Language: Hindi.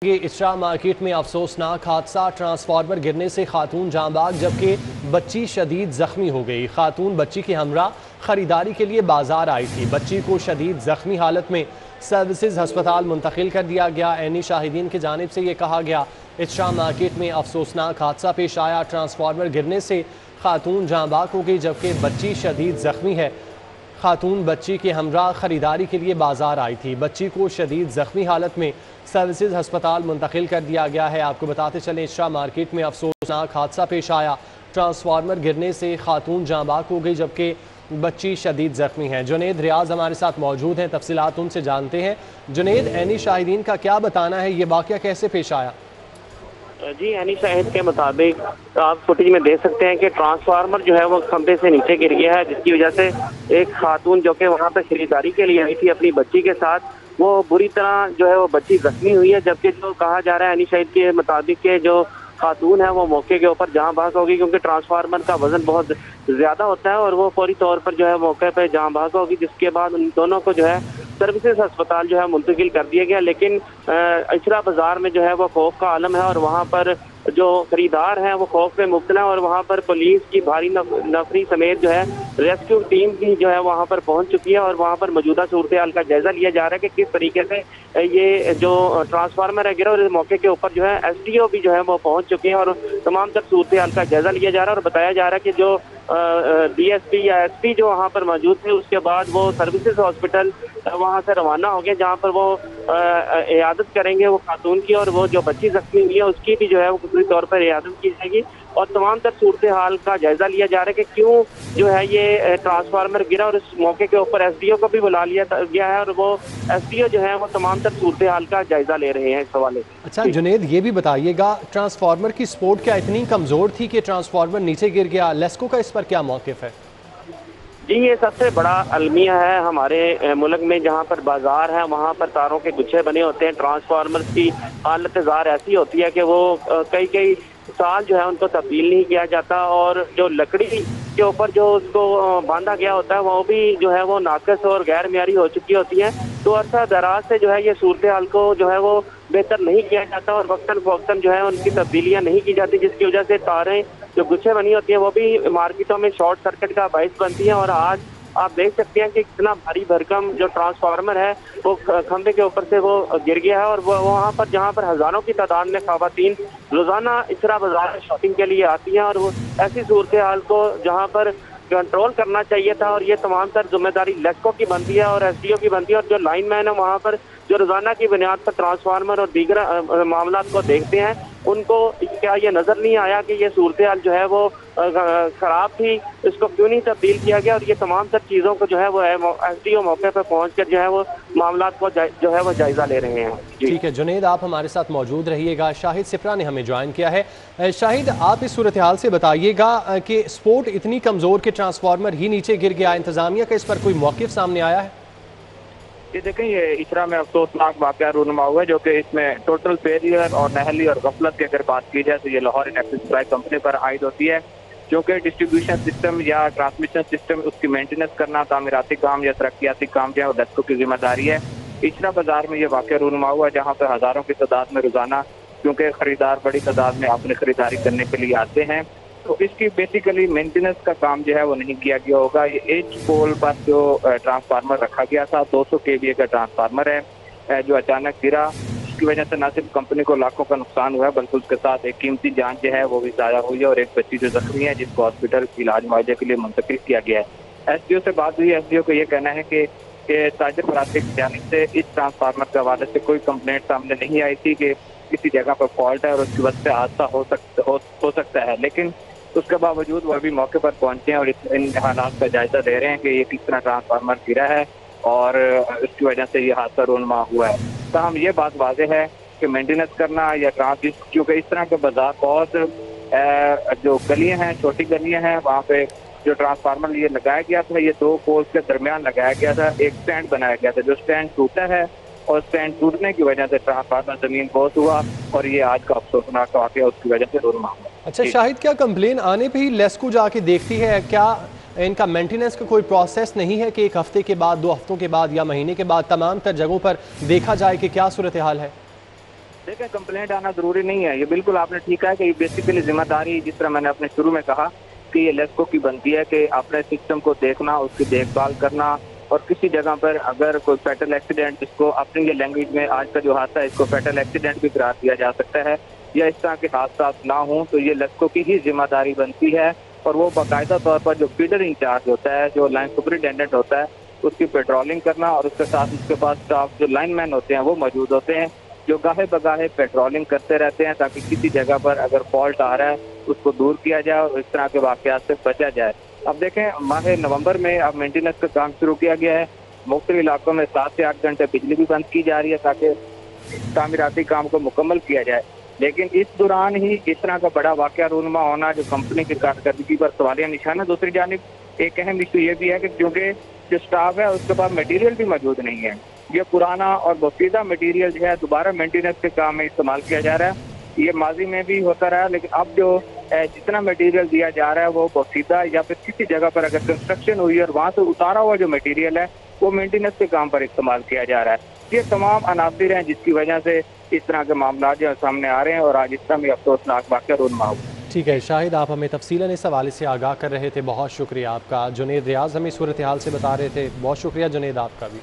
कि इशरा मार्केट में अफसोसनाक हादसा, ट्रांसफार्मर गिरने से खातून जांबाग जबकि बच्ची शदीद जख्मी हो गई। खातून बच्ची के हमरा खरीदारी के लिए बाजार आई थी। बच्ची को शदीद जख्मी हालत में सर्विसेज अस्पताल मुंतकिल कर दिया गया। ऐनी शाहिदीन की जानिब से ये कहा गया, इशरा मार्केट में अफसोसनाक हादसा पेश आया। ट्रांसफार्मर गिरने से खातून जांबाग हो गई जबकि बच्ची शदीद जख्मी है। खातून बच्ची के हमरा खरीदारी के लिए बाजार आई थी। बच्ची को शदीद जख्मी हालत में सर्विसेज अस्पताल मुंतकिल कर दिया गया है। आपको बताते चलें, इशरा मार्केट में अफसोसनाक हादसा पेश आया। ट्रांसफार्मर गिरने से खातून जांबाग हो गई जबकि बच्ची शदीद जख्मी है। जुनेद रियाज हमारे साथ मौजूद हैं, तफसीलात उनसे जानते हैं। जुनेद, ऐनी शाहिदीन का क्या बताना है, ये वाक़या कैसे पेश आया? जी, ऐनी शाहिद के मुताबिक आप फुटेज में देख सकते हैं कि ट्रांसफार्मर जो है वो खंभे से नीचे गिर गया है, जिसकी वजह से एक खातून जो कि वहाँ पर खरीदारी के लिए आई थी अपनी बच्ची के साथ, वो बुरी तरह जो है वो बच्ची जख्मी हुई है। जबकि जो कहा जा रहा है ऐनी शाहिद के मुताबिक के जो खातून है वो मौके के ऊपर जहाँ भाग होगी, क्योंकि ट्रांसफार्मर का वजन बहुत ज्यादा होता है और वो फौरी तौर पर जो है मौके पर जहाँ भाग होगी, जिसके बाद उन दोनों को जो है सर्विसेज अस्पताल जो है मुंतकिल कर दिया गया। लेकिन इशरा बाजार में जो है वो खौफ का आलम है और वहाँ पर जो खरीदार हैं वो खौफ में मुब्तला है और वहाँ पर पुलिस की भारी नफरी समेत जो है रेस्क्यू टीम भी जो है वहाँ पर पहुँच चुकी है और वहाँ पर मौजूदा सूरत हाल का जायजा लिया जा रहा है कि किस तरीके से ये जो ट्रांसफार्मर है गिरा। और इस मौके के ऊपर जो है SDO भी जो है वो पहुँच चुके हैं और तमाम तर सूरत हाल का जायजा लिया जा रहा है और बताया जा रहा है कि जो DSP या SP जो वहाँ पर मौजूद थे, उसके बाद वो सर्विसेज हॉस्पिटल वहाँ से रवाना हो गए, जहाँ पर वो इयादत करेंगे वो खातून की, और वो जो बच्ची जख्मी हुई है उसकी भी जो है वो पूरी तौर पर इयादत की जाएगी और तमाम तर सूरत हाल का जायजा लिया जा रहा है कि क्यों जो है ये ट्रांसफार्मर गिरा। और इस मौके के ऊपर SDO को भी बुला लिया गया है और वो SDO जो है वो तमाम तर सूरत हाल का जायजा ले रहे हैं इस हवाले से। अच्छा जुनेद, ये भी बताइएगा, ट्रांसफार्मर की सपोर्ट क्या इतनी कमज़ोर थी कि ट्रांसफार्मर नीचे गिर गया? लेस्को का इस पर क्या मौक़िफ़ है? जी, ये सबसे बड़ा अलमिया है हमारे मुल्क में, जहाँ पर बाजार है वहाँ पर तारों के गुच्छे बने होते हैं। ट्रांसफार्मर की हालत ज़ार ऐसी होती है कि वो कई साल जो है उनको तब्दील नहीं किया जाता और जो लकड़ी के ऊपर जो उसको बांधा गया होता है वो भी जो है वो नाक़िस और गैर मियारी हो चुकी होती है। तो अरसा दराज से जो है ये सूरत हाल को जो है वो बेहतर नहीं किया जाता और वक्तन फ़वक्तन जो है उनकी तब्दीलियाँ नहीं की जाती, जिसकी वजह से तारें जो गुच्छे बनी होती है वो भी मार्केटों में शॉर्ट सर्किट का बाइस बनती है। और आज आप देख सकते हैं कि कितना भारी भरकम जो ट्रांसफार्मर है वो खंभे के ऊपर से वो गिर गया है और वो वहाँ पर जहाँ पर हज़ारों की तादाद में ख़वातीन रोज़ाना इशरा बाजार में शॉपिंग के लिए आती हैं और वो ऐसी सूरत हाल को जहाँ पर कंट्रोल करना चाहिए था और ये तमाम तर जिम्मेदारी लेस्को की बनती है और SDO की बनती है। और जो लाइन मैन है वहाँ पर जो रोजाना की बुनियाद पर ट्रांसफार्मर और दीगर मामला को देखते हैं, उनको क्या ये नजर नहीं आया कि ये सूरत हाल जो है वो खराब थी, इसको क्यों नहीं तब्दील किया गया? और ये तमाम सब चीज़ों को जो है वो SDO मौके पर पहुंचकर जो है वो मामला को जो है वो जायजा ले रहे हैं। ठीक है जुनेद, आप हमारे साथ मौजूद रहिएगा। शाहिद सिप्रा ने हमें ज्वाइन किया है। शाहिद, आप इस सूरत हाल से बताइएगा कि सपोर्ट इतनी कमज़ोर कि ट्रांसफार्मर ही नीचे गिर गया, इंतजामिया का इस पर कोई मौक़िफ़ सामने आया है? ये देखें, ये इशरा में अफसोसनाक वाक़या रूनुमा हुआ है, जो कि इसमें टोटल फेलियर और नहली और गफलत की अगर बात की जाए तो ये लाहौर इलेक्ट्रिक सप्लाई कंपनी पर आयद होती है, क्योंकि डिस्ट्रीब्यूशन सिस्टम या ट्रांसमिशन सिस्टम उसकी मेंटेनेंस करना, तामीराती काम या तरक्याती काम जो है वो लेस्को की जिम्मेदारी है। इशरा बाजार में ये वाक़या रूनुमा हुआ, जहाँ पर हज़ारों की तादाद में रोज़ाना, क्योंकि ख़रीदार बड़ी तादाद में अपनी ख़रीदारी करने के लिए आते हैं, तो इसकी बेसिकली मेंटेनेंस का काम जो है वो नहीं किया गया होगा। ये एच पोल पर जो ट्रांसफार्मर रखा गया था 200 kVA का ट्रांसफार्मर है जो अचानक गिरा, इसकी वजह से न सिर्फ कंपनी को लाखों का नुकसान हुआ है बल्कि उसके साथ एक कीमती जान जो है वो भी ज़ाया हुई है और एक बच्ची जो जख्मी है जिसको हॉस्पिटल इलाज मुआवजे के लिए मुंतकिल किया गया है। SDO से बात हुई, SDO को ये कहना है कि ताजिर बराती की जानिब से इस ट्रांसफार्मर के हवाले से कोई कंप्लेंट सामने नहीं आई थी कि किसी जगह पर फॉल्ट है और उसकी वजह से हादसा हो सकता है, लेकिन उसके बावजूद वो अभी मौके पर पहुंचे हैं और इन हालात का जायजा ले रहे हैं कि ये किस तरह ट्रांसफार्मर गिरा है और इसकी वजह से ये हादसा रूनुमा हुआ है। तो हम ये बात वाज़ेह है कि मेंटेनेंस करना या क्योंकि इस तरह के बाजार बहुत जो गलियां हैं, छोटी गलियां हैं, वहाँ पे जो ट्रांसफार्मर ये लगाया गया था, ये 2 पोल्स के दरमियान लगाया गया था, एक स्टैंड बनाया गया था, जो स्टैंड टूटा है और स्टैंड टूटने की वजह से ट्रांसफार्मर जमीन बहुत हुआ और ये आज का अफसोसनाक वाक़या उसकी वजह से रूनुमा हुआ। अच्छा शाहिद, क्या कंप्लेन आने पे ही लेस्को जाके देखती है? क्या इनका मेंटेनेंस का कोई प्रोसेस नहीं है कि 1 हफ्ते के बाद, 2 हफ्तों के बाद या महीने के बाद तमाम तर जगहों पर देखा जाए कि क्या सूरत हाल है? देखें, कंप्लेंट आना जरूरी नहीं है, ये बिल्कुल आपने ठीक है कि ये बेसिकली जिम्मेदारी, जिस तरह मैंने अपने शुरू में कहा कि ये लेस्को की बनती है कि अपने सिस्टम को देखना, उसकी देखभाल करना, और किसी जगह पर अगर कोई फैटल एक्सीडेंट, जिसको अपनी ये लैंग्वेज में आज का जो हादसा है इसको फैटल एक्सीडेंट भी करार दिया जा सकता है, या इस तरह के हादसा ना हो, तो ये लेस्को की ही जिम्मेदारी बनती है। और वो बाकायदा तौर पर जो फीडर इंचार्ज होता है, जो लाइन सुपरिटेंडेंट होता है, उसकी पेट्रोलिंग करना, और उसके साथ उसके पास स्टाफ जो लाइनमैन होते हैं वो मौजूद होते हैं, जो गाहे बगाहे पेट्रोलिंग करते रहते हैं ताकि किसी जगह पर अगर फॉल्ट आ रहा है उसको दूर किया जाए और इस तरह के वाकयात से बचा जाए। अब देखें, माह नवंबर में अब मेंटेनेंस का काम शुरू किया गया है। मुख्तलिफ इलाकों में 7 से 8 घंटे बिजली भी बंद की जा रही है ताकि तामीराती काम को मुकम्मल किया जाए। लेकिन इस दौरान ही इस तरह का बड़ा वाकया रूनुमा होना जो कंपनी की कारकर्दगी पर सवालिया निशान है। दूसरी जानिब एक अहम इशू ये भी है कि क्योंकि जो स्टाफ है उसके पास मटीरियल भी मौजूद नहीं है, ये पुराना और बोसीदा मटीरियल जो है दोबारा मेंटेनेंस के काम में इस्तेमाल किया जा रहा है। ये माजी में भी होता रहा, लेकिन अब जो जितना मटेरियल दिया जा रहा है वो बोसीदा या फिर किसी जगह पर अगर कंस्ट्रक्शन हुई और वहाँ से उतारा हुआ जो मटेरियल है वो मेंटेनेंस के काम पर इस्तेमाल किया जा रहा है। ये तमाम अनासिर हैं जिसकी वजह से इस तरह के मामला जो सामने आ रहे हैं और आज इस तरह में अफसोसनाक वाक़या रूनुमा हुआ। ठीक है शाहिद, आप हमें तफसीलन इस हवाले से आगाह कर रहे थे, बहुत शुक्रिया आपका। जुनेद रियाज हमें सूरत हाल से बता रहे थे, बहुत शुक्रिया जुनेद आपका भी।